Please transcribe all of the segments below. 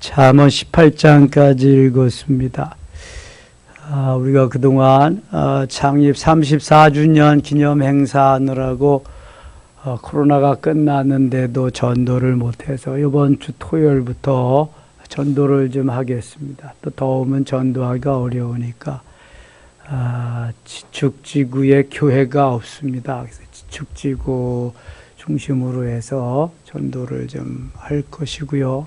잠언 18장까지 읽었습니다. 우리가 그동안 창립 34주년 기념 행사하느라고 코로나가 끝났는데도 전도를 못해서 이번 주 토요일부터 전도를 좀 하겠습니다. 또 더우면 전도하기가 어려우니까 지축지구에 교회가 없습니다. 그래서 지축지구 중심으로 해서 전도를 좀 할 것이고요.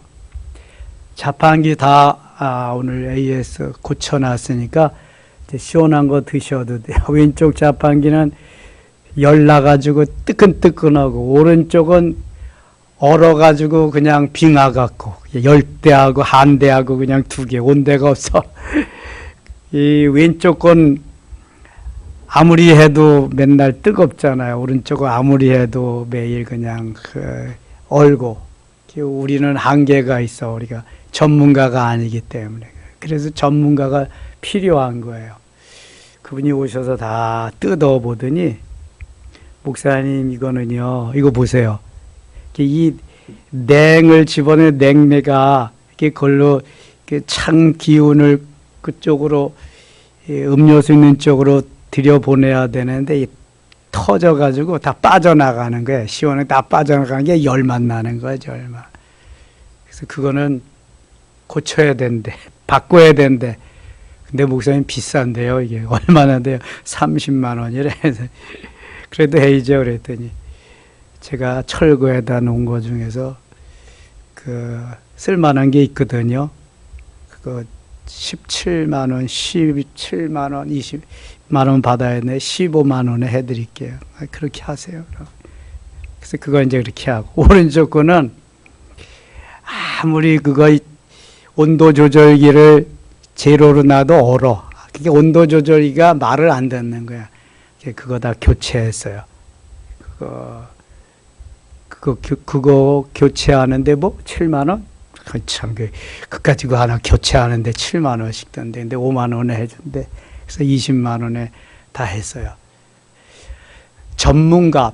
자판기 다 오늘 AS 고쳐놨으니까 이제 시원한 거 드셔도 돼요. 왼쪽 자판기는 열 나가지고 뜨끈뜨끈하고, 오른쪽은 얼어가지고 그냥 빙하갖고 열대하고 한대하고 그냥 두 개, 온데가 없어. 이 왼쪽 건 아무리 해도 맨날 뜨겁잖아요. 오른쪽은 아무리 해도 매일 그냥 얼고. 우리는 한계가 있어. 우리가 전문가가 아니기 때문에. 그래서 전문가가 필요한 거예요. 그분이 오셔서 다 뜯어보더니, 목사님 이거는요, 이거 보세요. 이 냉을 집어넣은 냉매가 이렇게 걸로 찬 기운을 그쪽으로, 음료수 있는 쪽으로 들여보내야 되는데 터져가지고 다 빠져나가는 거예요. 시원하게 다 빠져나가는 게 열만 나는 거죠, 열만. 그래서 그거는 고쳐야 된대. 바꿔야 된대. 근데 목사님 비싼데요, 이게. 얼마나 돼요? 30만 원이래. 그래도 해이죠, 그랬더니. 제가 철거에다 놓은 거 중에서 쓸만한 게 있거든요. 그거 17만 원, 17만 원, 20만 원 받아야 되는데 15만 원에 해드릴게요. 그렇게 하세요. 그래서 그거 이제 그렇게 하고, 오른쪽 거는 아무리 그거 온도 조절기를 제로로 놔도 얼어. 그게 온도 조절기가 말을 안 듣는 거야. 그거 다 교체했어요. 그거 교체하는데 뭐 7만 원? 참, 그까지 그 하나 교체하는데 7만 원씩 던데, 근데 5만 원에 해준대. 그래서 20만 원에 다 했어요. 전문가,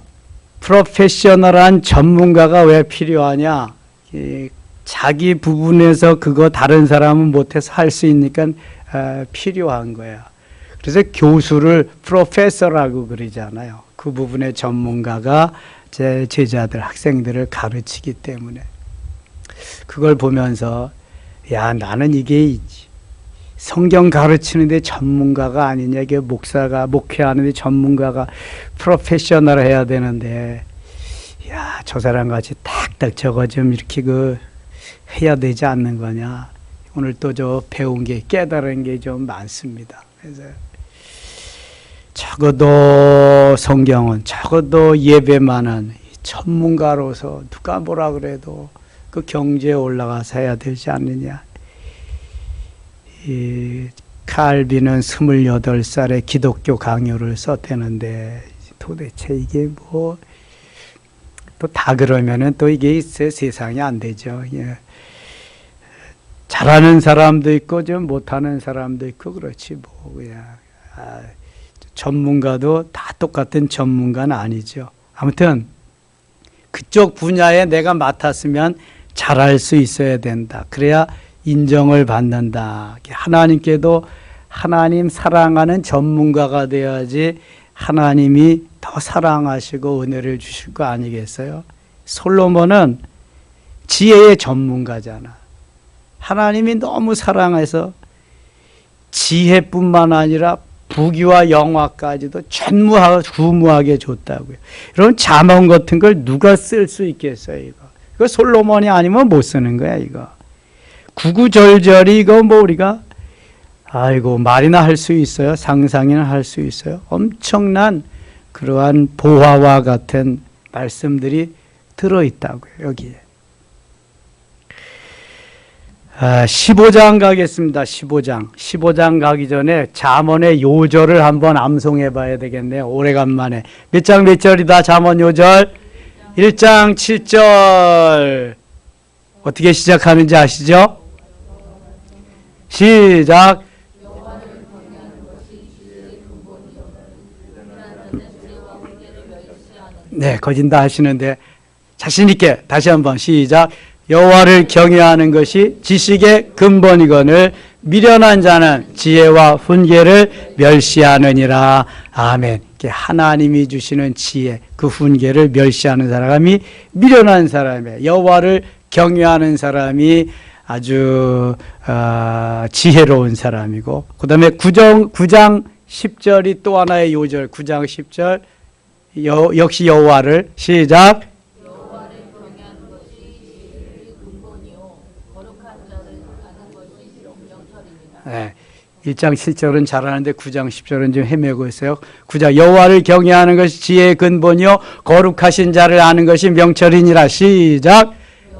프로페셔널한 전문가가 왜 필요하냐? 자기 부분에서 그거 다른 사람은 못해서 할 수 있으니까 필요한 거예요. 그래서 교수를 프로페서라고 그러잖아요. 그 부분의 전문가가 제 제자들, 학생들을 가르치기 때문에. 그걸 보면서, 야, 나는 이게 성경 가르치는데 전문가가 아니냐, 이게 목회하는데 전문가가 프로페셔널 해야 되는데, 야, 저 사람 같이 딱딱 저거 좀 이렇게 해야 되지 않는 거냐. 오늘 또 저 배운 게, 깨달은 게 좀 많습니다. 그래서 적어도 성경은, 적어도 예배만은 전문가로서 누가 뭐라 그래도 그 경지에 올라가서 해야 되지 않느냐. 칼빈은 28살에 기독교 강요를 썼다는데, 도대체 이게 뭐, 또 다 그러면은 또 이게 세상이 안 되죠. 예. 잘하는 사람도 있고 좀 못하는 사람도 있고 그렇지 뭐. 그냥 전문가도 다 똑같은 전문가는 아니죠. 아무튼 그쪽 분야에 내가 맡았으면 잘할 수 있어야 된다. 그래야 인정을 받는다. 하나님께도 하나님 사랑하는 전문가가 되어야지 하나님이 더 사랑하시고 은혜를 주실 거 아니겠어요? 솔로몬은 지혜의 전문가잖아. 하나님이 너무 사랑해서 지혜뿐만 아니라 부귀와 영화까지도 전무하게 줬다고요. 이런 잠언 같은 걸 누가 쓸 수 있겠어요, 이거. 이거 솔로몬이 아니면 못 쓰는 거야, 이거. 구구절절이 이거 뭐 우리가, 아이고, 말이나 할 수 있어요? 상상이나 할 수 있어요? 엄청난 그러한 보화와 같은 말씀들이 들어있다고요, 여기에. 15장 가겠습니다. 15장 가기 전에 잠언의 요절을 한번 암송해 봐야 되겠네요. 오래간만에. 몇 장 몇 절이다, 잠언 요절? 1장 7절. 어떻게 시작하는지 아시죠? 시작. 네, 거진다 하시는데 자신 있게 다시 한번 시작. 여호와를 경외하는 것이 지식의 근본이거늘 미련한 자는 지혜와 훈계를 멸시하느니라. 아멘. 하나님이 주시는 지혜, 그 훈계를 멸시하는 사람이 미련한 사람이에요. 여호와를 경외하는 사람이 아주 지혜로운 사람이고, 그 다음에 9장 10절이 또 하나의 요절. 9장 10절 역시 여호와를 시작. 여호와를 경외하는 것이 지혜의 근본이요 거룩한 자를 아는 것이 명철입니다. 네. 1장 7절은 잘하는데 9장 10절은 좀 헤매고 있어요. 9장 여호와를 경외하는 것이 지혜의 근본이요 거룩하신 자를 아는 것이 명철이니라. 시작.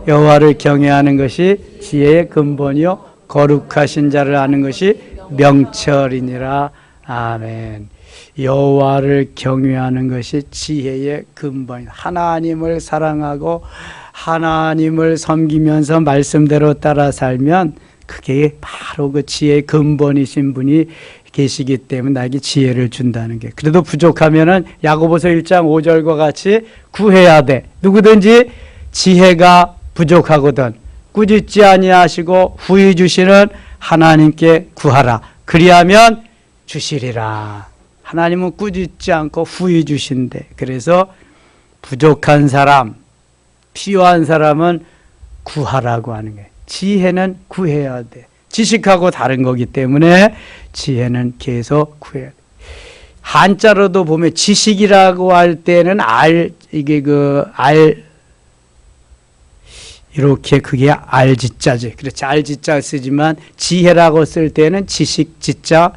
여호와를 경외하는 것이 지혜의 근본이요 거룩하신 자를 아는 것이 명철이니라. 아멘. 여호와를 경외하는 것이 지혜의 근본. 하나님을 사랑하고 하나님을 섬기면서 말씀대로 따라 살면 그게 바로 그 지혜의 근본이신 분이 계시기 때문에 나에게 지혜를 준다는 게. 그래도 부족하면은 야고보서 1장 5절과 같이 구해야 돼. 누구든지 지혜가 부족하거든 꾸짖지 아니하시고 후히 주시는 하나님께 구하라. 그리하면 주시리라. 하나님은 꾸짖지 않고 후히 주신대. 그래서 부족한 사람, 필요한 사람은 구하라고 하는 거예요. 지혜는 구해야 돼. 지식하고 다른 거기 때문에 지혜는 계속 구해야 돼. 한자로도 보면 지식이라고 할 때는 이렇게 그게 알지자지. 그렇지. 알지자 쓰지만 지혜라고 쓸 때는 지식지자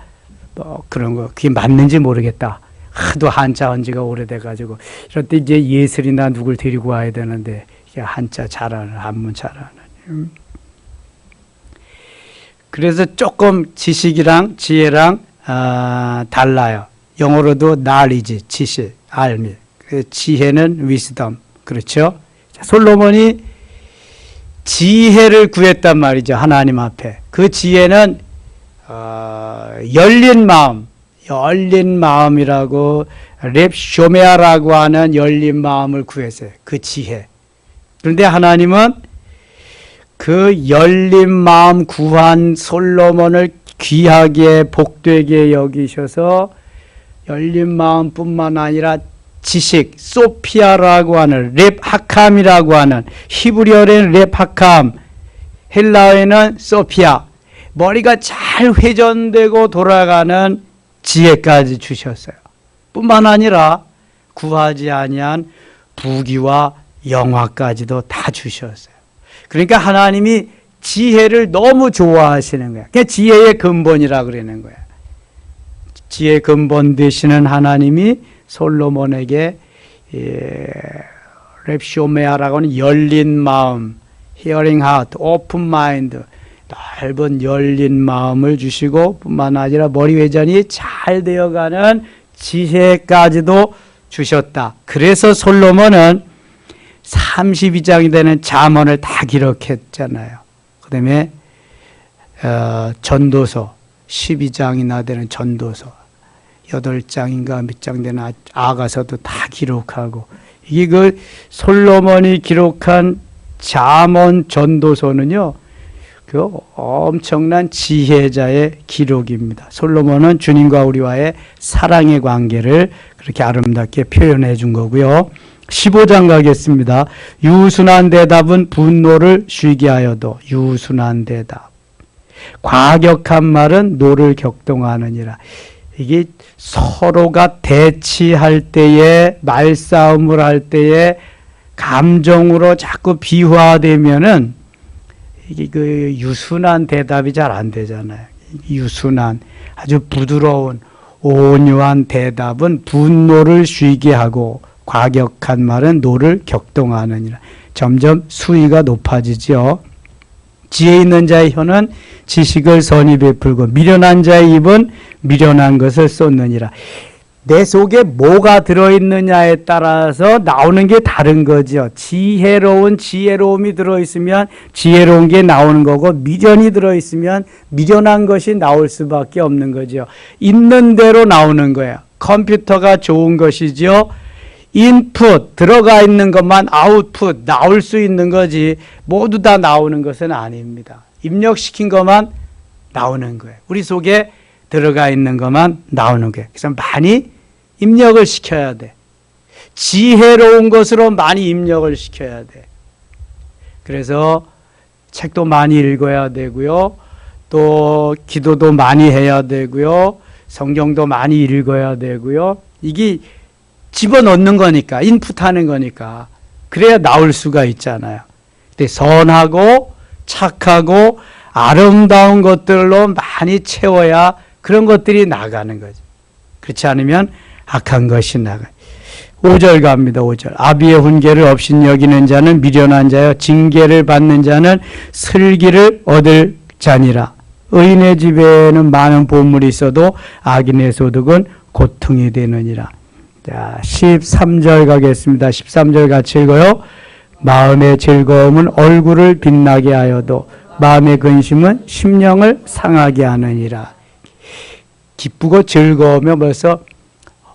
그런 거. 그게 맞는지 모르겠다. 하도 한자 한 지가 오래돼가지고. 이럴 때 이제 예슬이나 누굴 데리고 와야 되는데 한자 잘하는, 한문 잘하는. 그래서 조금 지식이랑 지혜랑 달라요. 영어로도 knowledge, 지식, 알미. 지혜는 wisdom. 그렇죠? 솔로몬이 지혜를 구했단 말이죠. 하나님 앞에. 그 지혜는 열린 마음이라고 렙쇼메아라고 하는 열린 마음을 구했어요. 그 지혜. 그런데 하나님은 그 열린 마음 구한 솔로몬을 귀하게 복되게 여기셔서 열린 마음뿐만 아니라 지식, 소피아라고 하는 렙하캄이라고 하는, 히브리어에는 렙하캄, 헬라어에는 소피아, 머리가 잘 회전되고 돌아가는 지혜까지 주셨어요. 뿐만 아니라 구하지 아니한 부귀와 영화까지도 다 주셨어요. 그러니까 하나님이 지혜를 너무 좋아하시는 거야. 그게 지혜의 근본이라 그러는 거야. 지혜의 근본 되시는 하나님이 솔로몬에게 렙쇼메아라고 하는 열린 마음, hearing heart, open mind, 넓은 열린 마음을 주시고 뿐만 아니라 머리 회전이 잘 되어가는 지혜까지도 주셨다. 그래서 솔로몬은 32장이 되는 잠언을 다 기록했잖아요. 그 다음에 전도서 12장이나 되는 전도서 8장인가 몇 장 되는 아가서도 다 기록하고, 이게 그 솔로몬이 기록한 잠언 전도서는요, 그 엄청난 지혜자의 기록입니다. 솔로몬은 주님과 우리와의 사랑의 관계를 그렇게 아름답게 표현해 준 거고요. 15장 가겠습니다. 유순한 대답은 분노를 쉬게 하여도, 유순한 대답. 과격한 말은 노를 격동하느니라. 이게 서로가 대치할 때에, 말싸움을 할 때에 감정으로 자꾸 비화되면은 이게 그 유순한 대답이 잘 안 되잖아요. 유순한, 아주 부드러운, 온유한 대답은 분노를 쉬게 하고, 과격한 말은 노를 격동하느니라. 점점 수위가 높아지죠. 지혜 있는 자의 혀는 지식을 선히 베풀고 미련한 자의 입은 미련한 것을 쏟느니라. 내 속에 뭐가 들어있느냐에 따라서 나오는 게 다른 거죠. 지혜로움이 들어있으면 지혜로운 게 나오는 거고, 미련이 들어있으면 미련한 것이 나올 수밖에 없는 거죠. 있는 대로 나오는 거예요. 컴퓨터가 좋은 것이죠. 인풋 들어가 있는 것만 아웃풋 나올 수 있는 거지 모두 다 나오는 것은 아닙니다. 입력시킨 것만 나오는 거예요. 우리 속에 들어가 있는 것만 나오는 거예요. 그래서 많이 입력을 시켜야 돼. 지혜로운 것으로 많이 입력을 시켜야 돼. 그래서 책도 많이 읽어야 되고요. 또 기도도 많이 해야 되고요. 성경도 많이 읽어야 되고요. 이게 집어넣는 거니까, 인풋하는 거니까. 그래야 나올 수가 있잖아요. 근데 선하고 착하고 아름다운 것들로 많이 채워야 그런 것들이 나가는 거죠. 그렇지 않으면 악한 것이 나가요. 5절 갑니다. 5절. 아비의 훈계를 없인 여기는 자는 미련한 자여 징계를 받는 자는 슬기를 얻을 자니라. 의인의 집에는 많은 보물이 있어도 악인의 소득은 고통이 되느니라. 자, 13절 가겠습니다. 13절 같이 읽어요. 마음의 즐거움은 얼굴을 빛나게 하여도 마음의 근심은 심령을 상하게 하느니라. 기쁘고 즐거우면 벌써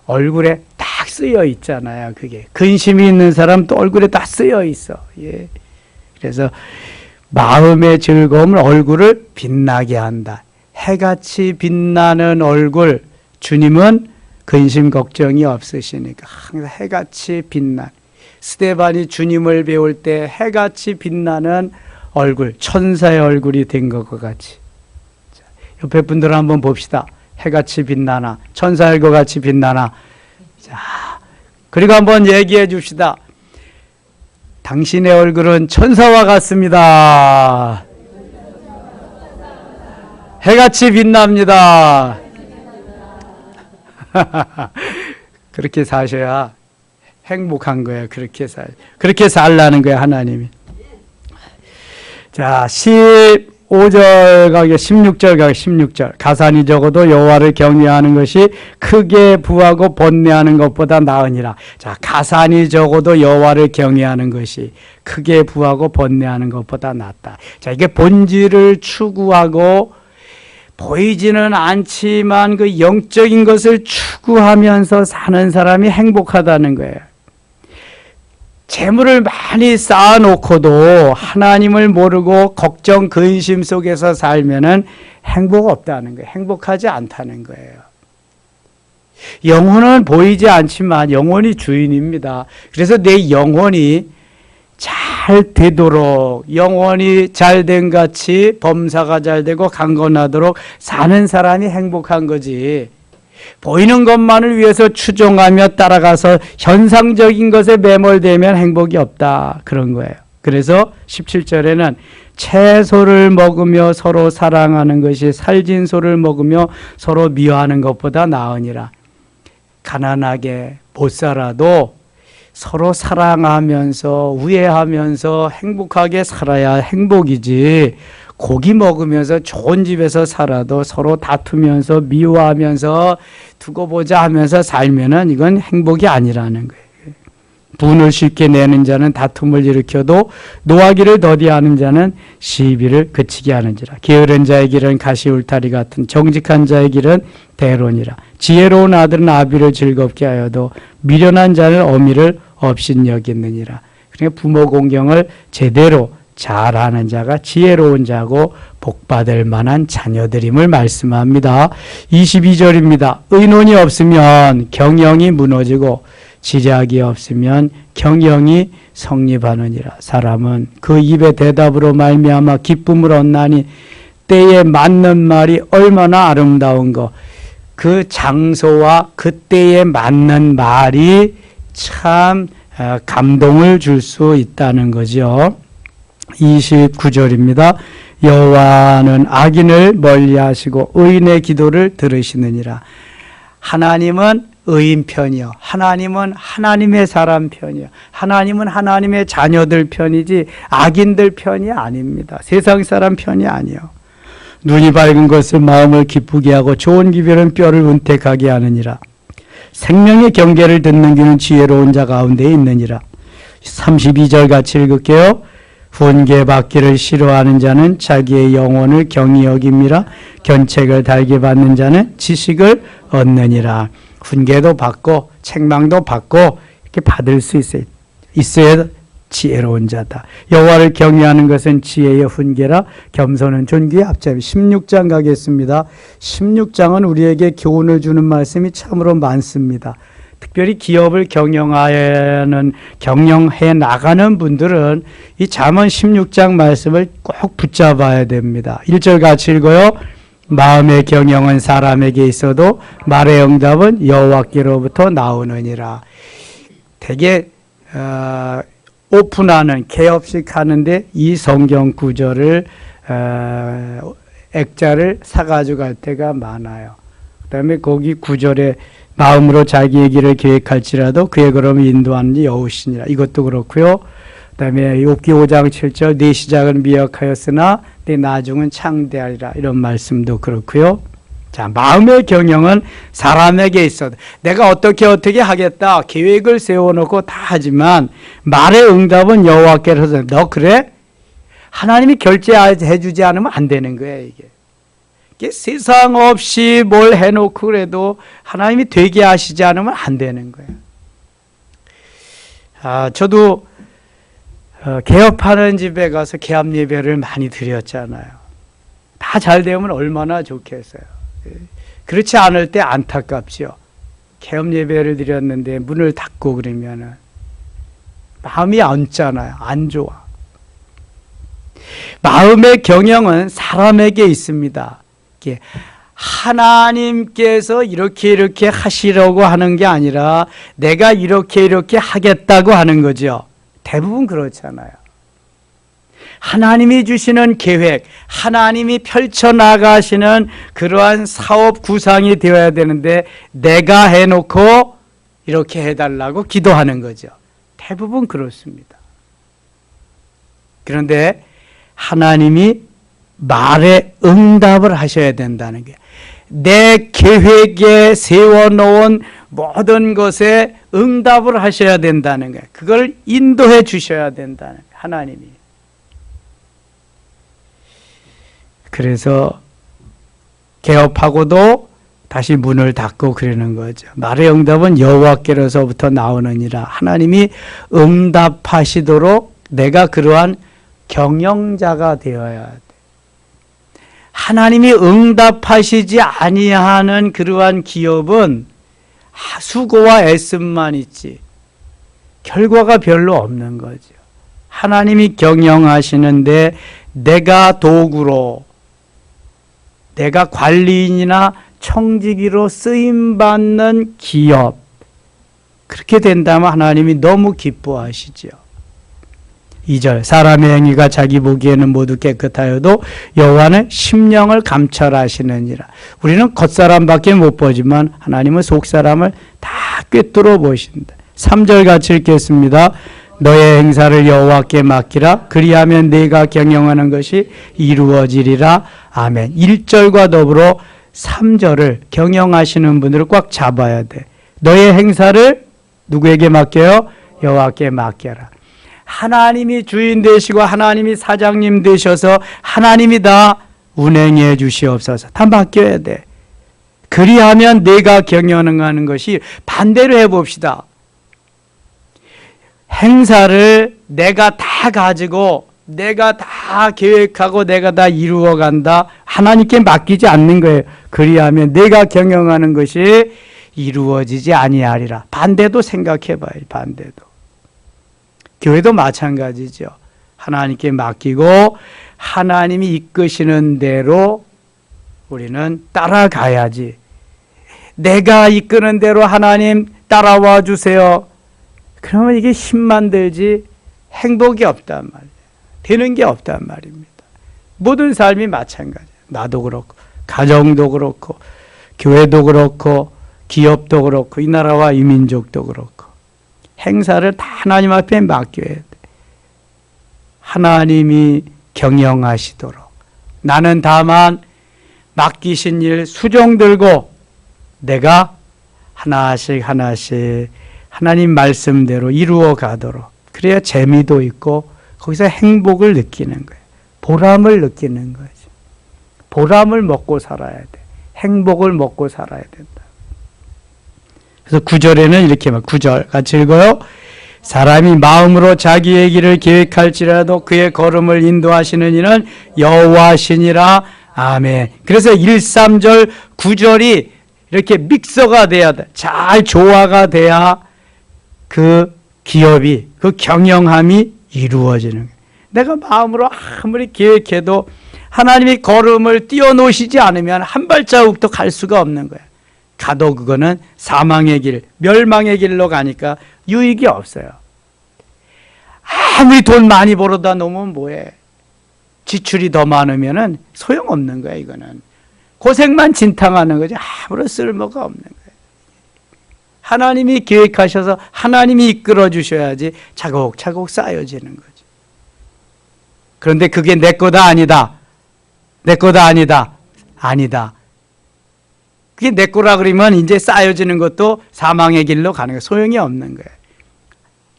얼굴에 딱 쓰여 있잖아요. 그게 근심이 있는 사람 또 얼굴에 다 쓰여 있어. 예. 그래서 마음의 즐거움은 얼굴을 빛나게 한다. 해같이 빛나는 얼굴, 주님은 근심 걱정이 없으시니까 항상 해같이 빛나. 스데반이 주님을 배울 때 해같이 빛나는 얼굴, 천사의 얼굴이 된 것과 같이. 자, 옆에 분들 한번 봅시다. 해같이 빛나나, 천사의 것 같이 빛나나. 자, 그리고 한번 얘기해 줍시다. 당신의 얼굴은 천사와 같습니다. 해같이 빛납니다. 그렇게 사셔야 행복한 거예요. 그렇게 살라는 거예요, 하나님이. 자, 15절 가게 16절 가게 16절. 가산이 적어도 여호와를 경외하는 것이 크게 부하고 번뇌하는 것보다 나으니라. 자, 가산이 적어도 여호와를 경외하는 것이 크게 부하고 번뇌하는 것보다 낫다. 자, 이게 본질을 추구하고 보이지는 않지만 그 영적인 것을 추구하면서 사는 사람이 행복하다는 거예요. 재물을 많이 쌓아놓고도 하나님을 모르고 걱정, 근심 속에서 살면은 행복 없다는 거예요. 행복하지 않다는 거예요. 영혼은 보이지 않지만 영혼이 주인입니다. 그래서 내 영혼이 잘 되도록 영혼이 잘된 같이 범사가 잘 되고 강건하도록 사는 사람이 행복한 거지. 보이는 것만을 위해서 추종하며 따라가서 현상적인 것에 매몰되면 행복이 없다. 그런 거예요. 그래서 17절에는 채소를 먹으며 서로 사랑하는 것이 살진 소를 먹으며 서로 미워하는 것보다 나으니라. 가난하게 못 살아도 서로 사랑하면서 우애하면서 행복하게 살아야 행복이지. 고기 먹으면서 좋은 집에서 살아도 서로 다투면서 미워하면서 두고 보자 하면서 살면은 이건 행복이 아니라는 거예요. 분을 쉽게 내는 자는 다툼을 일으켜도 노하기를 더디하는 자는 시비를 그치게 하는지라. 게으른 자의 길은 가시울타리 같은 정직한 자의 길은 대론이라. 지혜로운 아들은 아비를 즐겁게 하여도 미련한 자는 어미를 업신 여기느니라. 그러니까 부모 공경을 제대로 잘하는 자가 지혜로운 자고 복받을 만한 자녀들임을 말씀합니다. 22절입니다. 의논이 없으면 경영이 무너지고 지략이 없으면 경영이 성립하느니라. 사람은 그 입의 대답으로 말미암아 기쁨을 얻나니 때에 맞는 말이 얼마나 아름다운 거. 그 장소와 그때에 맞는 말이 참 감동을 줄 수 있다는 거죠. 29절입니다. 여호와는 악인을 멀리하시고 의인의 기도를 들으시느니라. 하나님은 의인 편이요. 하나님은 하나님의 사람 편이요. 하나님은 하나님의 자녀들 편이지 악인들 편이 아닙니다. 세상 사람 편이 아니요. 눈이 밝은 것은 마음을 기쁘게 하고 좋은 기별은 뼈를 은택하게 하느니라. 생명의 경계를 듣는 귀는 지혜로운 자 가운데 있느니라. 32절 같이 읽을게요. 훈계받기를 싫어하는 자는 자기의 영혼을 경히 여김이라. 견책을 달게 받는 자는 지식을 얻느니라. 훈계도 받고 책망도 받고 받을 수 있어야 지혜로운 자다. 여호와를 경외하는 것은 지혜의 훈계라 겸손은 존귀의 앞잡이. 16장 가겠습니다. 16장은 우리에게 교훈을 주는 말씀이 참으로 많습니다. 특별히 기업을 경영해 나가는 분들은 이 잠언 16장 말씀을 꼭 붙잡아야 됩니다. 1절 같이 읽어요. 마음의 경영은 사람에게 있어도 말의 응답은 여호와께로부터 나오느니라. 되게 오픈하는 개업식 하는데 이 성경 구절을 액자를 사가지고 갈 때가 많아요. 그 다음에 거기 구절에 마음으로 자기의 길을 계획할지라도 그의 걸음을 인도하는 여호시니라. 이것도 그렇고요. 그 다음에 욥기 5장 7절 네 시작은 미약하였으나 네 나중은 창대하리라. 이런 말씀도 그렇고요. 자, 마음의 경영은 사람에게 있어도 내가 어떻게 하겠다 계획을 세워놓고 다 하지만 말의 응답은 여호와께로서. 너 그래? 하나님이 결제해주지 않으면 안 되는 거예요. 이게 세상 없이 뭘 해놓고 그래도 하나님이 되게 하시지 않으면 안 되는 거예요. 저도 개업하는 집에 가서 개업 예배를 많이 드렸잖아요. 다 잘 되면 얼마나 좋겠어요. 그렇지 않을 때 안타깝죠. 개업 예배를 드렸는데 문을 닫고 그러면은 마음이 앉잖아요. 안 좋아. 마음의 경영은 사람에게 있습니다. 하나님께서 이렇게 하시려고 하는 게 아니라 내가 이렇게 하겠다고 하는 거죠. 대부분 그렇잖아요. 하나님이 주시는 계획, 하나님이 펼쳐나가시는 그러한 사업 구상이 되어야 되는데 내가 해놓고 이렇게 해달라고 기도하는 거죠. 대부분 그렇습니다. 그런데 하나님이 말에 응답을 하셔야 된다는 게, 내 계획에 세워놓은 모든 것에 응답을 하셔야 된다는 거예요. 그걸 인도해 주셔야 된다는 거예요. 하나님이. 그래서 개업하고도 다시 문을 닫고 그러는 거죠. 말의 응답은 여호와께로서부터 나오느니라. 하나님이 응답하시도록 내가 그러한 경영자가 되어야 돼. 하나님이 응답하시지 아니하는 그러한 기업은 수고와 애씀만 있지 결과가 별로 없는 거죠. 하나님이 경영하시는데 내가 도구로, 내가 관리인이나 청지기로 쓰임받는 기업, 그렇게 된다면 하나님이 너무 기뻐하시죠. 2절 사람의 행위가 자기 보기에는 모두 깨끗하여도 여호와는 심령을 감찰하시느니라. 우리는 겉사람밖에 못 보지만 하나님은 속사람을 다 꿰뚫어 보신다. 3절 같이 읽겠습니다. 너의 행사를 여호와께 맡기라. 그리하면 네가 경영하는 것이 이루어지리라. 아멘. 1절과 더불어 3절을 경영하시는 분들을 꽉 잡아야 돼. 너의 행사를 누구에게 맡겨요? 여호와께 맡겨라. 하나님이 주인 되시고 하나님이 사장님 되셔서 하나님이 다 운행해 주시옵소서. 다 맡겨야 돼. 그리하면 내가 경영하는 것이, 반대로 해봅시다. 행사를 내가 다 가지고 내가 다 계획하고 내가 다 이루어 간다. 하나님께 맡기지 않는 거예요. 그리하면 내가 경영하는 것이 이루어지지 아니하리라. 반대도 생각해 봐요. 반대도. 교회도 마찬가지죠. 하나님께 맡기고 하나님이 이끄시는 대로 우리는 따라가야지. 내가 이끄는 대로 하나님 따라와 주세요. 그러면 이게 힘만 들지 행복이 없단 말이에요. 되는 게 없단 말입니다. 모든 삶이 마찬가지예요. 나도 그렇고 가정도 그렇고 교회도 그렇고 기업도 그렇고 이 나라와 이 민족도 그렇고 행사를 다 하나님 앞에 맡겨야 돼. 하나님이 경영하시도록. 나는 다만 맡기신 일 수종 들고 내가 하나씩 하나님 말씀대로 이루어 가도록. 그래야 재미도 있고 거기서 행복을 느끼는 거예요. 보람을 느끼는 거죠. 보람을 먹고 살아야 돼. 행복을 먹고 살아야 된다. 그래서 9절에는 이렇게 말 9절 같이 읽어요. 사람이 마음으로 자기의 길을 계획할지라도 그의 걸음을 인도하시는 이는 여호와시니라. 아멘. 그래서 1, 3절, 9절이 이렇게 믹서가 돼야 돼. 잘 조화가 돼야 그 기업이, 그 경영함이 이루어지는 거예요. 내가 마음으로 아무리 계획해도 하나님이 걸음을 띄워놓으시지 않으면 한 발자국도 갈 수가 없는 거예요. 가도 그거는 사망의 길, 멸망의 길로 가니까 유익이 없어요. 아무리 돈 많이 벌어다 놓으면 뭐해. 지출이 더 많으면 소용없는 거야. 이거는 고생만 진탕하는 거지 아무런 쓸모가 없는 거예요. 하나님이 계획하셔서 하나님이 이끌어 주셔야지 차곡차곡 쌓여지는 거죠. 그런데 그게 내 거다 아니다. 내 거다 아니다. 아니다. 그게 내 거라 그러면 이제 쌓여지는 것도 사망의 길로 가는 거예요. 소용이 없는 거예요.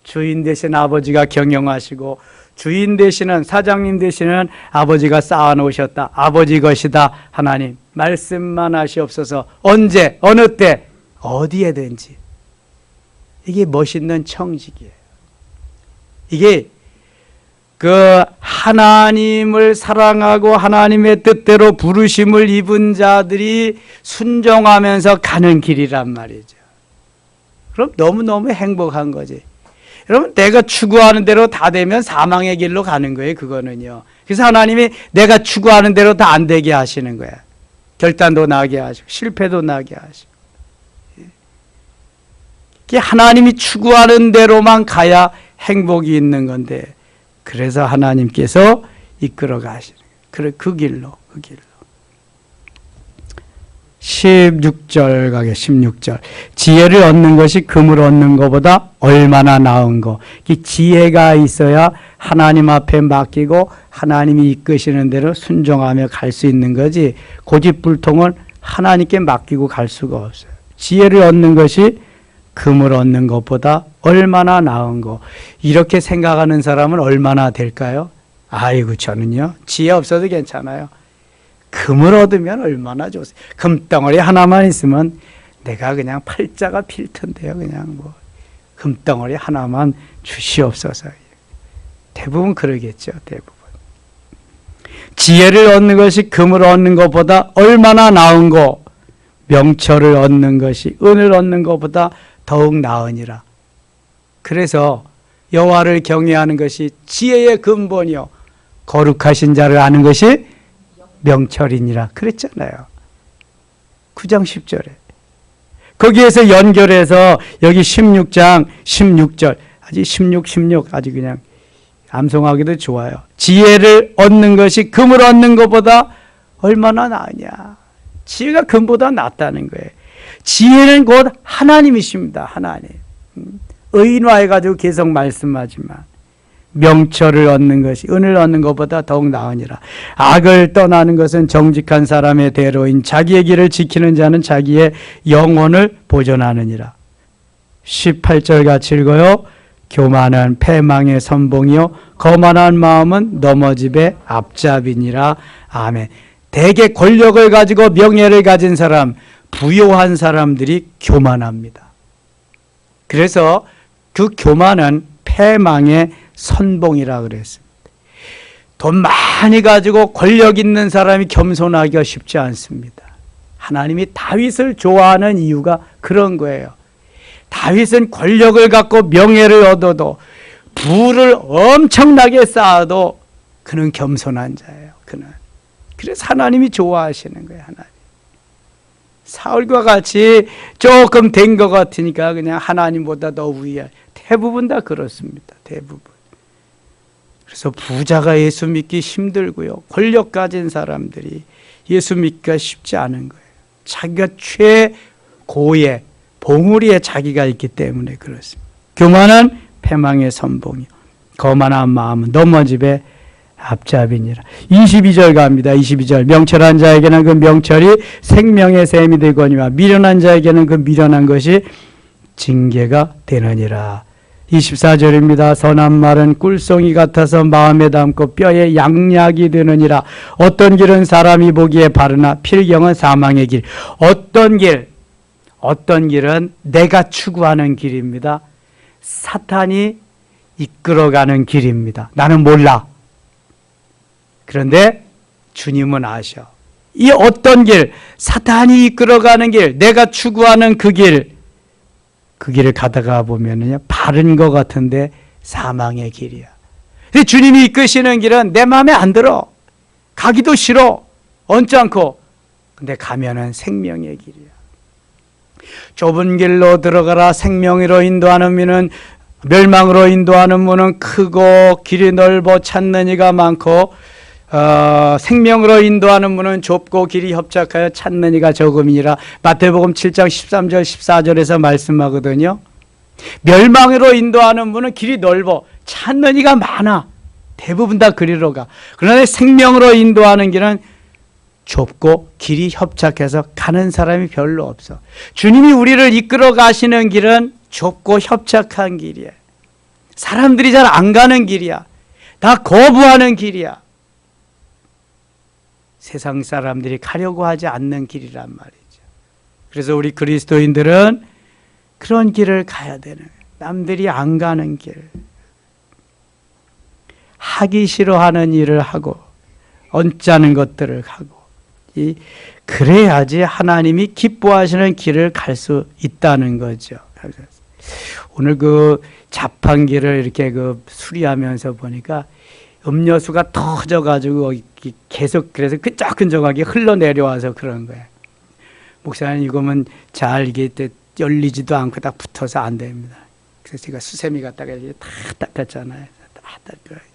주인 되신 아버지가 경영하시고 주인 되시는 사장님 되시는 아버지가 쌓아놓으셨다. 아버지 것이다. 하나님 말씀만 하시옵소서. 언제 어느 때 어디에든지. 이게 멋있는 청직이에요. 이게 그 하나님을 사랑하고 하나님의 뜻대로 부르심을 입은 자들이 순종하면서 가는 길이란 말이죠. 그럼 너무너무 행복한 거지. 여러분 내가 추구하는 대로 다 되면 사망의 길로 가는 거예요. 그거는요. 그래서 하나님이 내가 추구하는 대로 다 안 되게 하시는 거야. 결단도 나게 하시고 실패도 나게 하시고. 하나님이 추구하는 대로만 가야 행복이 있는 건데 그래서 하나님께서 이끌어 가시는 거예요. 그 길로. 16절 가게 16절. 지혜를 얻는 것이 금을 얻는 것보다 얼마나 나은 거. 지혜가 있어야 하나님 앞에 맡기고 하나님이 이끄시는 대로 순종하며 갈 수 있는 거지. 고집불통은 하나님께 맡기고 갈 수가 없어요. 지혜를 얻는 것이 금을 얻는 것보다 얼마나 나은 거. 이렇게 생각하는 사람은 얼마나 될까요? 아이고 저는요 지혜 없어도 괜찮아요. 금을 얻으면 얼마나 좋습니까? 금덩어리 하나만 있으면 내가 그냥 팔자가 필 텐데요. 그냥 뭐 금덩어리 하나만 주시옵소서. 대부분 그러겠죠. 대부분. 지혜를 얻는 것이 금을 얻는 것보다 얼마나 나은 거. 명철을 얻는 것이 은을 얻는 것보다 더욱 나으니라. 그래서 여호와를 경외하는 것이 지혜의 근본이요 거룩하신 자를 아는 것이 명철이니라 그랬잖아요. 9장 10절에. 거기에서 연결해서 여기 16장 16절 아주 16 아주 그냥 암송하기도 좋아요. 지혜를 얻는 것이 금을 얻는 것보다 얼마나 나으냐. 지혜가 금보다 낫다는 거예요. 지혜는 곧 하나님이십니다. 하나님. 의인화해가지고 계속 말씀하지만 명철을 얻는 것이 은을 얻는 것보다 더욱 나으니라. 악을 떠나는 것은 정직한 사람의 대로인 자기의 길을 지키는 자는 자기의 영혼을 보존하느니라. 18절 같이 읽어요. 교만은 패망의 선봉이요 거만한 마음은 넘어집의 앞잡이니라. 아멘. 대개 권력을 가지고 명예를 가진 사람, 부요한 사람들이 교만합니다. 그래서 그 교만은 패망의 선봉이라 그랬습니다. 돈 많이 가지고 권력 있는 사람이 겸손하기가 쉽지 않습니다. 하나님이 다윗을 좋아하는 이유가 그런 거예요. 다윗은 권력을 갖고 명예를 얻어도 부를 엄청나게 쌓아도 그는 겸손한 자예요. 그는. 그래서 하나님이 좋아하시는 거예요. 하나님. 사울과 같이 조금 된 것 같으니까 그냥 하나님보다 더 위에. 대부분 다 그렇습니다. 대부분. 그래서 부자가 예수 믿기 힘들고요. 권력 가진 사람들이 예수 믿기가 쉽지 않은 거예요. 자기가 최고의 봉우리에 자기가 있기 때문에 그렇습니다. 교만은 패망의 선봉이요 거만한 마음은 넘어집의 앞잡이니라. 22절 갑니다. 22절. 명철한 자에게는 그 명철이 생명의 샘이 되거니와 미련한 자에게는 그 미련한 것이 징계가 되느니라. 24절입니다. 선한 말은 꿀송이 같아서 마음에 담고 뼈에 양약이 되느니라. 어떤 길은 사람이 보기에 바르나 필경은 사망의 길. 어떤 길, 어떤 길은 내가 추구하는 길입니다. 사탄이 이끌어가는 길입니다. 나는 몰라. 그런데 주님은 아셔. 이 어떤 길, 사탄이 이끌어가는 길, 내가 추구하는 그 길을 가다가 보면은요, 바른 것 같은데 사망의 길이야. 근데 주님이 이끄시는 길은 내 마음에 안 들어. 가기도 싫어. 언짢고. 근데 가면은 생명의 길이야. 좁은 길로 들어가라. 생명으로 인도하는 문은, 멸망으로 인도하는 문은 크고 길이 넓어 찾는 이가 많고, 생명으로 인도하는 문은 좁고 길이 협착하여 찾는 이가 적음이니라. 마태복음 7장 13절 14절에서 말씀하거든요. 멸망으로 인도하는 문은 길이 넓어 찾는 이가 많아. 대부분 다 그리로 가. 그러나 생명으로 인도하는 길은 좁고 길이 협착해서 가는 사람이 별로 없어. 주님이 우리를 이끌어 가시는 길은 좁고 협착한 길이야. 사람들이 잘 안 가는 길이야. 다 거부하는 길이야. 세상 사람들이 가려고 하지 않는 길이란 말이죠. 그래서 우리 그리스도인들은 그런 길을 가야 되는 거예요. 남들이 안 가는 길. 하기 싫어하는 일을 하고 언짢은 것들을 하고 그래야지 하나님이 기뻐하시는 길을 갈 수 있다는 거죠. 오늘 그 자판기를 이렇게 그 수리하면서 보니까 음료수가 터져가지고 계속 그래서 끈적끈적하게 흘러내려와서 그런 거예요. 목사님 이거면 잘 이게 열리지도 않고 딱 붙어서 안 됩니다. 그래서 제가 수세미 갖다가 이렇게 다 닦았잖아요. 다 닦아야지.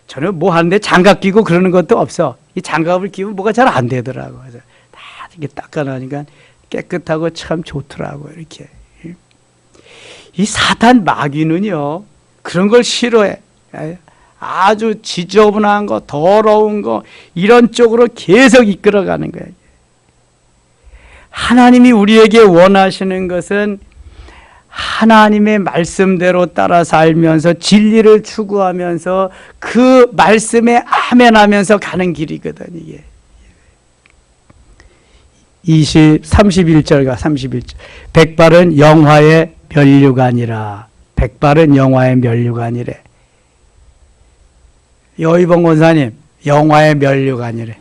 저는 뭐 하는데 장갑 끼고 그러는 것도 없어. 이 장갑을 끼면 뭐가 잘 안 되더라고. 그래서 다 이렇게 닦아놓으니까 깨끗하고 참 좋더라고. 이렇게. 이 사탄 마귀는요 그런 걸 싫어해. 아주 지저분한 거, 더러운 거 이런 쪽으로 계속 이끌어가는 거예요. 하나님이 우리에게 원하시는 것은 하나님의 말씀대로 따라 살면서 진리를 추구하면서 그 말씀에 아멘하면서 가는 길이거든 이게. 31절과 31절. 백발은 영화의 면류관이라. 백발은 영화의 면류관이래. 여의봉 권사님, 영화의 면류관이래.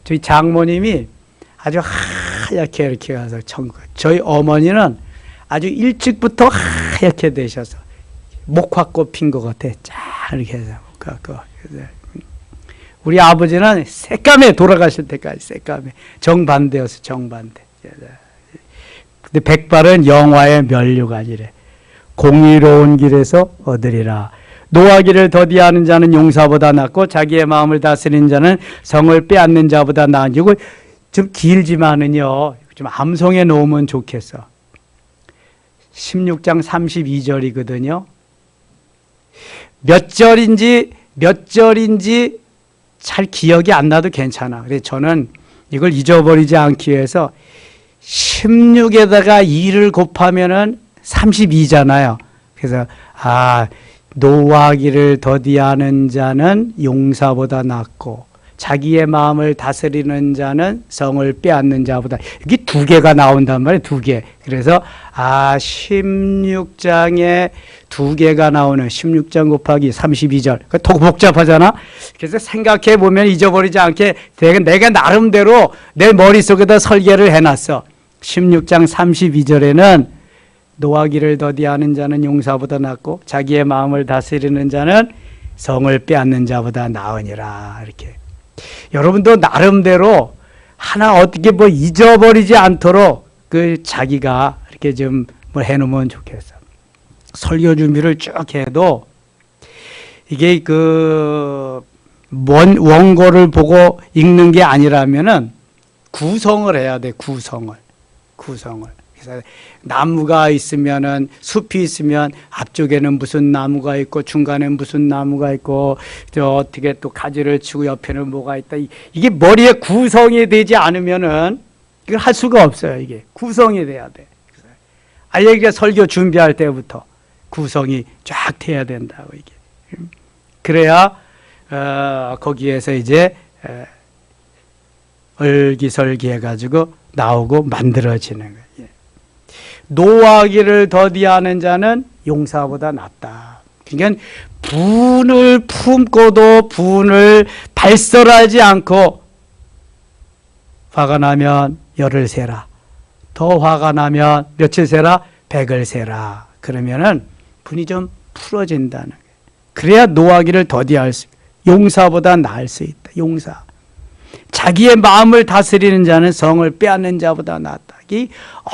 저희 장모님이 아주 하얗게 이렇게 가서 천국. 저희 어머니는 아주 일찍부터 하얗게 되셔서 목화꽃 핀 것 같아. 쫙 이렇게 해서 목화꽃. 우리 아버지는 새까매 돌아가실 때까지 새까매. 정반대였어, 정반대. 근데 백발은 영화의 면류관이래. 공의로운 길에서 얻으리라. 노하기를 더디하는 자는 용사보다 낫고 자기의 마음을 다스리는 자는 성을 빼앗는 자보다 나은. 이거 좀 길지만은요 좀 암송해 놓으면 좋겠어. 16장 32절이거든요. 몇 절인지 잘 기억이 안 나도 괜찮아. 그래서 저는 이걸 잊어버리지 않기 위해서 16에다가 2를 곱하면은 32잖아요. 그래서 노하기를 더디하는 자는 용사보다 낫고 자기의 마음을 다스리는 자는 성을 빼앗는 자보다. 이게 두 개가 나온단 말이에요. 두 개. 그래서 16장에 두 개가 나오는 16장 곱하기 32절. 더 복잡하잖아. 그래서 생각해 보면 잊어버리지 않게 내가 나름대로 내 머릿속에다 설계를 해놨어. 16장 32절에는 노하기를 더디하는 자는 용사보다 낫고 자기의 마음을 다스리는 자는 성을 빼앗는 자보다 나으니라. 이렇게. 여러분도 나름대로 하나 어떻게 뭐 잊어버리지 않도록 그 자기가 이렇게 좀 뭐 해놓으면 좋겠어. 설교 준비를 쭉 해도 이게 그 원고를 보고 읽는 게 아니라면은 구성을 해야 돼. 구성을. 그래서 나무가 있으면은 숲이 있으면 앞쪽에는 무슨 나무가 있고 중간에 무슨 나무가 있고 어떻게 또 가지를 치고 옆에는 뭐가 있다. 이게 머리에 구성이 되지 않으면은 이걸 할 수가 없어요. 이게 구성이 돼야 돼. 아예 이게 설교 준비할 때부터 구성이 쫙 돼야 된다고 이게. 그래야 거기에서 이제 얼기설기 해가지고 나오고 만들어지는 거예요. 예. 노하기를 더디하는 자는 용사보다 낫다. 그러니까 분을 품고도 분을 발설하지 않고 화가 나면 열을 세라. 더 화가 나면 며칠 세라? 100을 세라. 그러면은 분이 좀 풀어진다는 거예요. 그래야 노하기를 더디할 수 있다. 용사보다 나을 수 있다. 용사. 자기의 마음을 다스리는 자는 성을 빼앗는 자보다 낫다. 이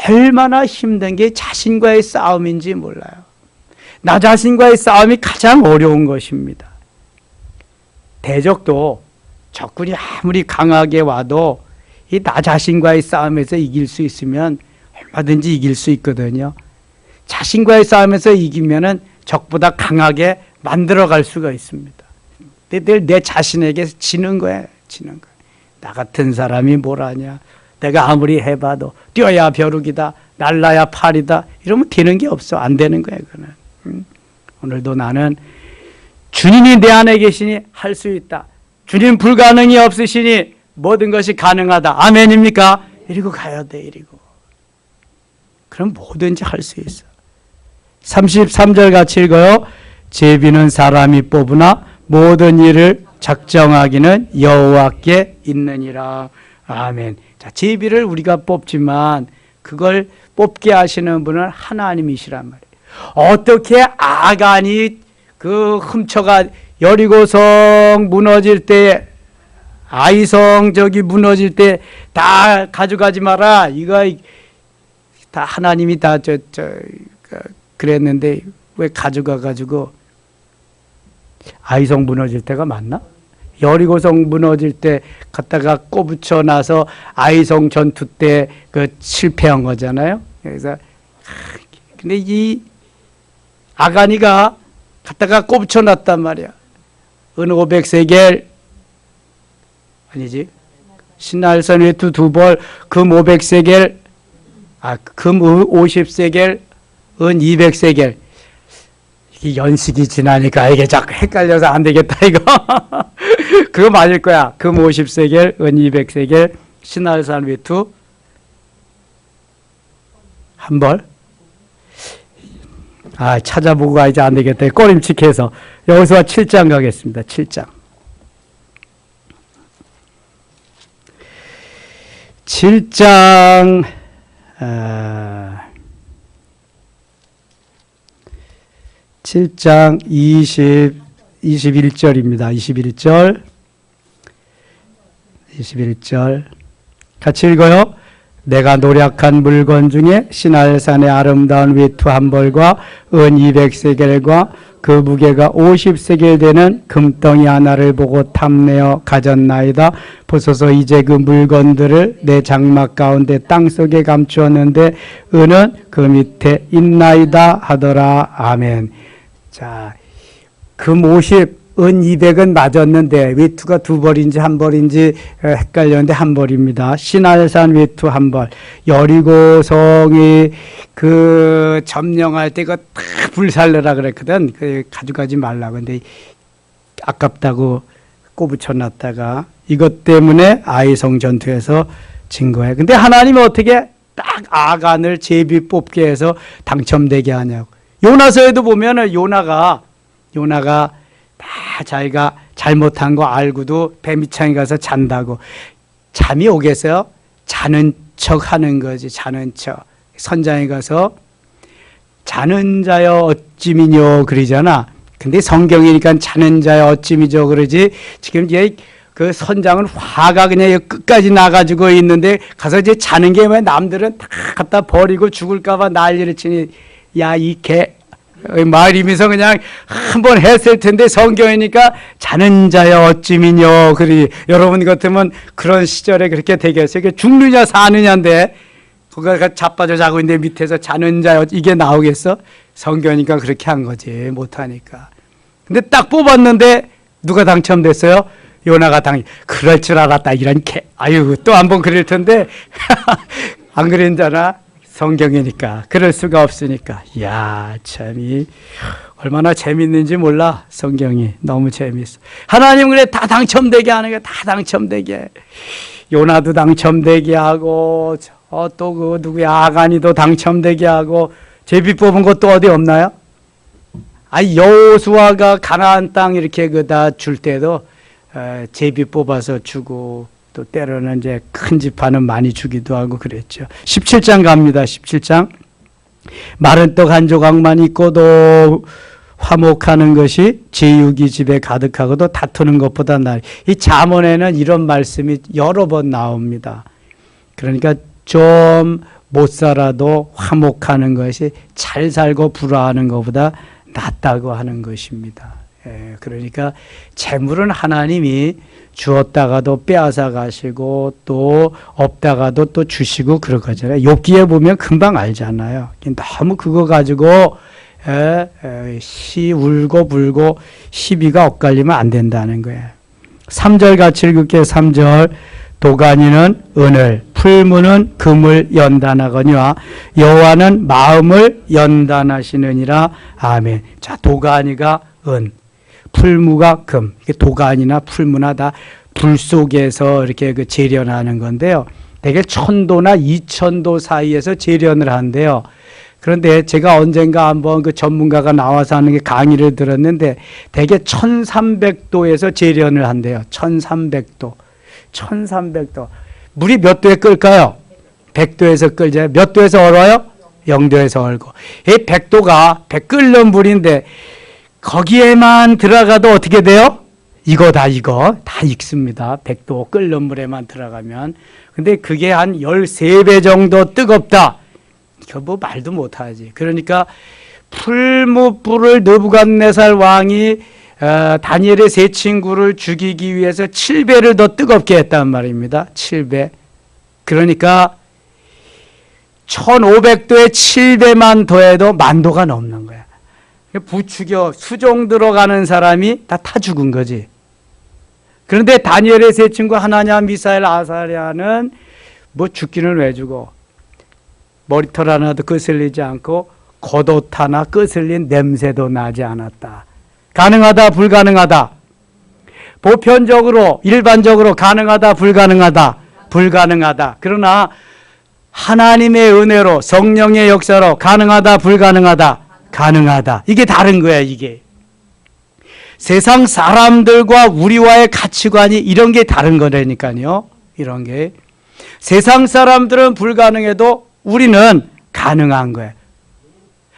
얼마나 힘든 게 자신과의 싸움인지 몰라요. 나 자신과의 싸움이 가장 어려운 것입니다. 대적도 적군이 아무리 강하게 와도 이 나 자신과의 싸움에서 이길 수 있으면 얼마든지 이길 수 있거든요. 자신과의 싸움에서 이기면은 적보다 강하게 만들어갈 수가 있습니다. 늘 내 자신에게 지는 거야, 지는 거야. 나 같은 사람이 뭘 하냐? 내가 아무리 해봐도 뛰어야 벼룩이다, 날라야 팔이다. 이러면 되는 게 없어. 안 되는 거야, 그거는. 오늘도 나는 주님이 내 안에 계시니 할 수 있다. 주님 불가능이 없으시니 모든 것이 가능하다. 아멘입니까? 이리고 가야 돼, 이리고. 그럼 뭐든지 할 수 있어. 33절 같이 읽어요. 제비는 사람이 뽑으나 모든 일을 작정하기는 여호와께 있느니라. 아멘. 자, 제비를 우리가 뽑지만 그걸 뽑게 하시는 분은 하나님이시란 말이에요. 어떻게 아간이 그 훔쳐가 여리고성 무너질 때, 아이성 저기 무너질 때 다 가져가지 마라. 이거 다 하나님이 다 그랬는데 왜 가져가 가지고 아이성 무너질 때가 맞나? 여리고성 무너질 때 갖다가 꼬부쳐 놔서 아이성 전투 때 그 실패한 거잖아요. 그래서 근데 이 아간이가 갖다가 꼬부쳐 놨단 말이야. 은 500세겔 아니지. 신날선 외투 2벌, 금 500세겔, 금 50세겔, 은 200세겔. 이 연식이 지나니까 이게 자꾸 헷갈려서 안 되겠다, 이거. 그거 맞을 거야. 금 50세겔, 은 200세겔, 신날산 외투 한 벌. 찾아보고 가야지 안 되겠다. 꼬림칙해서. 여기서 7장 가겠습니다. 7장. 7장 7장 21절입니다. 21절 같이 읽어요. 내가 노력한 물건 중에 시날산의 아름다운 외투 한 벌과 은 200세겔과 그 무게가 50세겔 되는 금덩이 하나를 보고 탐내어 가졌나이다. 보소서 이제 그 물건들을 내 장막 가운데 땅속에 감추었는데 은은 그 밑에 있나이다 하더라. 아멘. 자, 금 50, 은 200은 맞았는데 외투가 2벌인지 1벌인지 헷갈렸는데 1벌입니다. 시날산 외투 1벌. 여리고성이 그 점령할 때 그거 다 불살려라 그랬거든. 그 가져가지 말라고. 근데 아깝다고 꼬부쳐 놨다가 이것 때문에 아이성 전투에서 진 거예요. 근데 하나님이 어떻게 딱 아간을 제비 뽑게 해서 당첨되게 하냐고. 요나서에도 보면은 요나가 다 자기가 잘못한 거 알고도 배 밑창에 가서 잔다고. 잠이 오겠어요? 자는 척 하는 거지. 자는 척. 선장에 가서 자는 자여 어찌미뇨 그러잖아. 근데 성경이니까 자는 자여 어찌미죠 그러지. 지금 이제 그 선장은 화가 그냥 끝까지 나가지고 있는데 가서 이제 자는 게 왜 남들은 다 갖다 버리고 죽을까봐 난리를 치니, 야, 이 개 말이면서 그냥 한번 했을 텐데 성경이니까 자는 자여 어찌미뇨. 그리 여러분 같으면 그런 시절에 그렇게 되겠어요. 죽느냐 사느냐인데 거기가 자빠져 자고 있는데 밑에서 자는 자여 이게 나오겠어? 성경이니까 그렇게 한 거지. 못하니까. 근데 딱 뽑았는데 누가 당첨됐어요? 요나가 그럴 줄 알았다 이런 개. 아유 또 한 번 그럴 텐데 안 그랬잖아. 성경이니까 그럴 수가 없으니까. 이야 참이 얼마나 재밌는지 몰라. 성경이 너무 재밌어. 하나님 그래 다 당첨되게 하는 거야. 다 당첨되게. 요나도 당첨되게 하고 또 그 누구야 아간이도 당첨되게 하고 제비 뽑은 것도 어디 없나요? 여호수아가 가나안 땅 이렇게 그다 줄 때도 제비 뽑아서 주고 또 때로는 이제 큰 지파는 많이 주기도 하고 그랬죠. 17장 갑니다. 17장. 마른 떡 한 조각만 있고도 화목하는 것이 제육이 집에 가득하고도 다투는 것보다 나으리. 이 잠언에는 이런 말씀이 여러 번 나옵니다. 그러니까 좀 못 살아도 화목하는 것이 잘 살고 불화하는 것보다 낫다고 하는 것입니다. 그러니까 재물은 하나님이 주었다가도 빼앗아 가시고 또 없다가도 또 주시고 그럴 거잖아요. 욥기에 보면 금방 알잖아요. 너무 그거 가지고 울고 불고 시비가 엇갈리면 안 된다는 거예요. 3절 같이 읽을게요. 3절. 도가니는 은을, 풀무는 금을 연단하거니와 여호와는 마음을 연단하시느니라. 아멘. 자, 도가니가 은, 풀무가 금. 이게 도가니나 풀무나 다 불 속에서 이렇게 그 재련하는 건데요. 대개 1000도나 2000도 사이에서 재련을 한대요. 그런데 제가 언젠가 한번 그 전문가가 나와서 하는 게 강의를 들었는데 대개 1300도에서 재련을 한대요. 1300도. 1300도. 물이 몇 도에 끓까요? 100도에서 끓죠. 몇 도에서 얼어요? 0도에서 얼고. 이 100도가 끓는 물인데 거기에만 들어가도 어떻게 돼요? 이거 다 익습니다. 100도 끓는 물에만 들어가면. 근데 그게 한 13배 정도 뜨겁다. 이거 뭐 말도 못하지. 그러니까 풀무불을 느부갓네살 왕이 다니엘의 세 친구를 죽이기 위해서 7배를 더 뜨겁게 했단 말입니다. 7배. 그러니까 1500도에 7배만 더해도 10,000도가 넘는 거야. 부추겨 수종 들어가는 사람이 다 타 죽은 거지. 그런데 다니엘의 세 친구 하나냐, 미사엘, 아사랴는 뭐 죽기는 왜 죽어? 머리털 하나도 끄슬리지 않고 겉옷 하나 끄슬린 냄새도 나지 않았다. 가능하다, 불가능하다? 보편적으로, 일반적으로 가능하다, 불가능하다? 불가능하다. 그러나 하나님의 은혜로, 성령의 역사로 가능하다, 불가능하다? 가능하다. 이게 다른 거야, 이게. 세상 사람들과 우리와의 가치관이 이런 게 다른 거라니까요. 이런 게. 세상 사람들은 불가능해도 우리는 가능한 거야.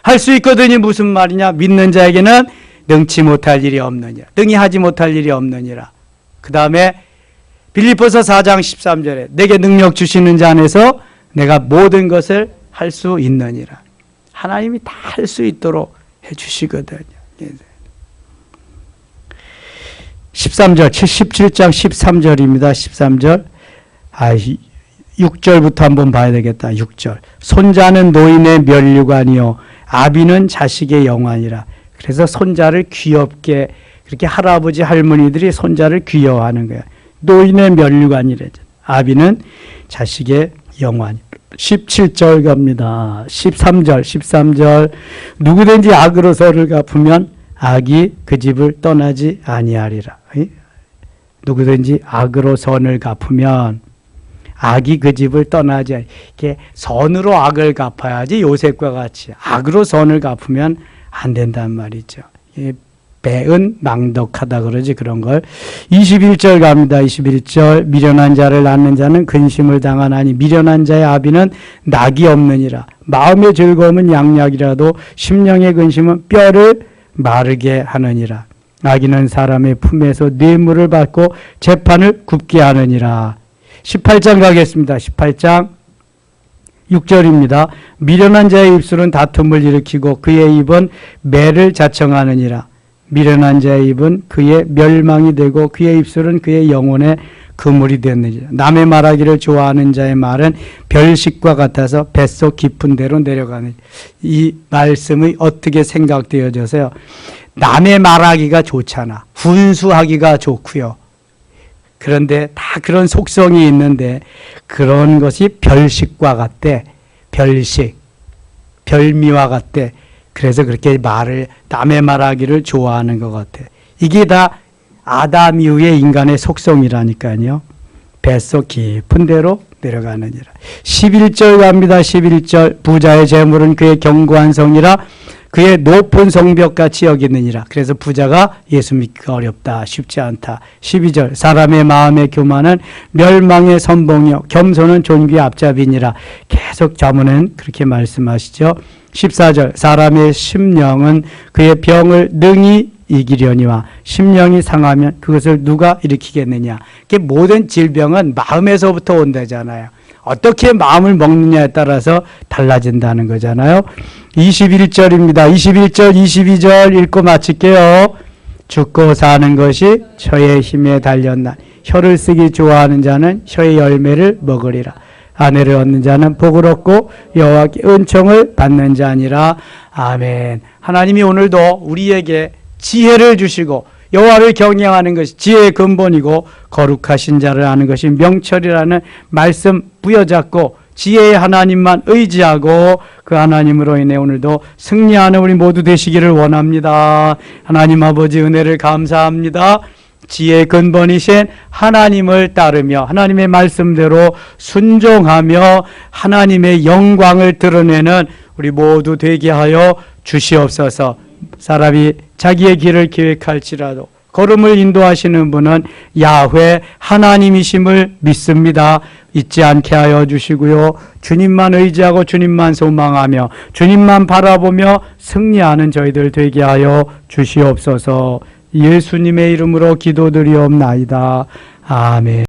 할 수 있거든요. 무슨 말이냐? 믿는 자에게는 능치 못할 일이 없느니라. 능히 하지 못할 일이 없느니라. 그 다음에 빌립보서 4장 13절에 내게 능력 주시는 자 안에서 내가 모든 것을 할 수 있느니라. 하나님이 다 할 수 있도록 해 주시거든요. 13절, 77장 13절입니다. 13절. 6절부터 한번 봐야 되겠다. 6절. 손자는 노인의 면류관이요 아비는 자식의 영환이라. 그래서 손자를 귀엽게, 그렇게 할아버지 할머니들이 손자를 귀여워하는 거야. 노인의 면류관이래. 아비는 자식의 영환. 17절 갑니다. 13절. 누구든지 악으로 선을 갚으면 악이 그 집을 떠나지 아니하리라. 누구든지 악으로 선을 갚으면 악이 그 집을 떠나지 아니하리라. 이렇게 선으로 악을 갚아야지 요셉과 같이 악으로 선을 갚으면 안 된단 말이죠. 배은 망덕하다 그러지 그런 걸. 21절 갑니다. 21절. 미련한 자를 낳는 자는 근심을 당하나니 미련한 자의 아비는 낙이 없느니라. 마음의 즐거움은 양약이라도 심령의 근심은 뼈를 마르게 하느니라. 악인은 사람의 품에서 뇌물을 받고 재판을 굽게 하느니라. 18장 가겠습니다. 18장 6절입니다. 미련한 자의 입술은 다툼을 일으키고 그의 입은 매를 자청하느니라. 미련한 자의 입은 그의 멸망이 되고 그의 입술은 그의 영혼의 그물이 되느니라. 남의 말하기를 좋아하는 자의 말은 별식과 같아서 뱃속 깊은 데로 내려가는. 이 말씀이 어떻게 생각되어져서요. 남의 말하기가 좋잖아. 훈수하기가 좋고요. 그런데 다 그런 속성이 있는데 그런 것이 별식과 같대. 별식. 별미와 같대. 그래서 그렇게 남의 말하기를 좋아하는 것 같아. 이게 다 아담 이후의 인간의 속성이라니까요. 뱃속 깊은 데로 내려가느니라. 11절 갑니다. 11절 부자의 재물은 그의 견고한 성이라 그의 높은 성벽같이 여기느니라. 그래서 부자가 예수 믿기가 어렵다, 쉽지 않다. 12절 사람의 마음의 교만은 멸망의 선봉이요 겸손은 존귀의 앞잡이니라. 계속 자문은 그렇게 말씀하시죠. 14절 사람의 심령은 그의 병을 능히 이기려니와 심령이 상하면 그것을 누가 일으키겠느냐. 모든 질병은 마음에서부터 온다잖아요. 어떻게 마음을 먹느냐에 따라서 달라진다는 거잖아요. 21절입니다. 21절, 22절 읽고 마칠게요. 죽고 사는 것이 혀의 힘에 달렸나. 혀를 쓰기 좋아하는 자는 혀의 열매를 먹으리라. 아내를 얻는 자는 복을 얻고 여호와께 은총을 받는 자니라. 아멘. 하나님이 오늘도 우리에게 지혜를 주시고 여호와를 경외하는 것이 지혜의 근본이고 거룩하신 자를 아는 것이 명철이라는 말씀 부여잡고 지혜의 하나님만 의지하고 그 하나님으로 인해 오늘도 승리하는 우리 모두 되시기를 원합니다. 하나님 아버지 은혜를 감사합니다. 지혜의 근본이신 하나님을 따르며 하나님의 말씀대로 순종하며 하나님의 영광을 드러내는 우리 모두 되게 하여 주시옵소서. 사람이 자기의 길을 계획할지라도 걸음을 인도하시는 분은 야훼 하나님이심을 믿습니다. 잊지 않게 하여 주시고요. 주님만 의지하고 주님만 소망하며 주님만 바라보며 승리하는 저희들 되게 하여 주시옵소서. 예수님의 이름으로 기도드리옵나이다. 아멘.